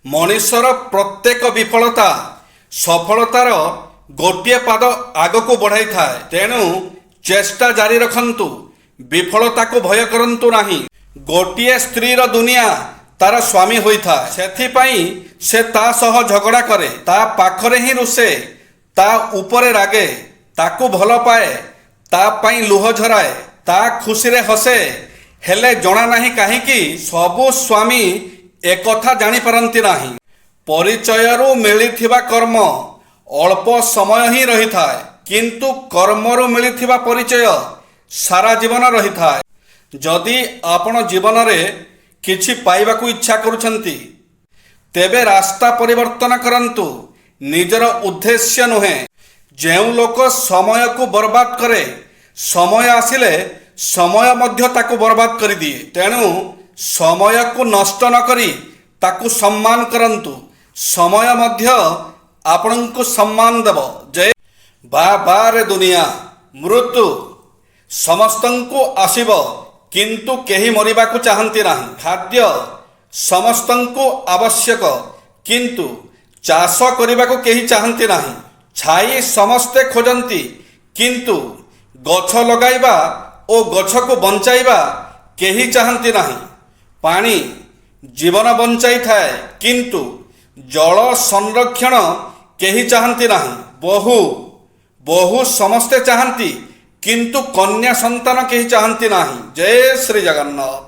ମଣିଷର ପ୍ରତ୍ୟେକ ବିଫଳତା ସଫଳତାର ଗୋଟିଏ ପାଦ ଆଗକୁ ବଢ଼ାଇଥାଏ। ତେଣୁ ଚେଷ୍ଟା ଜାରି ରଖନ୍ତୁ, ବିଫଳତାକୁ ଭୟ କରନ୍ତୁ ନାହିଁ। ଗୋଟିଏ ସ୍ତ୍ରୀର ଦୁନିଆ ତାର ସ୍ୱାମୀ ହୋଇଥାଏ, ସେଥିପାଇଁ ସେ ତା ସହ ଝଗଡ଼ା କରେ, ତା ପାଖରେ ହିଁ ରୁଷେ, ତା ଉପରେ ରାଗେ, ତାକୁ ଭଲ ପାଏ, ତା ପାଇଁ ଲୁହ ଝରାଏ, ତା ଖୁସିରେ ହସେ। ହେଲେ ଜଣା ନାହିଁ କାହିଁକି ସବୁ ସ୍ୱାମୀ ଏକଥା ଜାଣିପାରନ୍ତି ନାହିଁ। ପରିଚୟରୁ ମିଳିଥିବା କର୍ମ ଅଳ୍ପ ସମୟ ହିଁ ରହିଥାଏ, କିନ୍ତୁ କର୍ମରୁ ମିଳିଥିବା ପରିଚୟ ସାରା ଜୀବନ ରହିଥାଏ। ଯଦି ଆପଣ ଜୀବନରେ କିଛି ପାଇବାକୁ ଇଚ୍ଛା କରୁଛନ୍ତି, ତେବେ ରାସ୍ତା ପରିବର୍ତ୍ତନ କରନ୍ତୁ, ନିଜର ଉଦ୍ଦେଶ୍ୟ ନୁହେଁ। ଯେଉଁ ଲୋକ ସମୟକୁ ବର୍ବାଦ କରେ, ସମୟ ଆସିଲେ ସମୟ ମଧ୍ୟ ତାକୁ ବର୍ବାଦ କରିଦିଏ। ତେଣୁ ସମୟକୁ ନଷ୍ଟ ନ କରି ତାକୁ ସମ୍ମାନ କରନ୍ତୁ, ସମୟ ମଧ୍ୟ ଆପଣଙ୍କୁ ସମ୍ମାନ ଦେବ। ଯେ ରେ ଦୁନିଆ ମୃତ୍ୟୁ ସମସ୍ତଙ୍କୁ ଆସିବ, କିନ୍ତୁ କେହି ମରିବାକୁ ଚାହାନ୍ତି ନାହିଁ। ଖାଦ୍ୟ ସମସ୍ତଙ୍କୁ ଆବଶ୍ୟକ, କିନ୍ତୁ ଚାଷ କରିବାକୁ କେହି ଚାହାନ୍ତି ନାହିଁ। ଛାଇ ସମସ୍ତେ ଖୋଜନ୍ତି, କିନ୍ତୁ ଗଛ ଲଗାଇବା ଓ ଗଛକୁ ବଞ୍ଚାଇବା କେହି ଚାହାନ୍ତି ନାହିଁ। ପାଣି ଜୀବନ ବଞ୍ଚାଇଥାଏ, କିନ୍ତୁ ଜଳ ସଂରକ୍ଷଣ କେହି ଚାହାନ୍ତି ନାହିଁ। ବୋହୂ ସମସ୍ତେ ଚାହାନ୍ତି, କିନ୍ତୁ କନ୍ୟା ସନ୍ତାନ କେହି ଚାହାନ୍ତି ନାହିଁ। ଜୟ ଶ୍ରୀ ଜଗନ୍ନାଥ।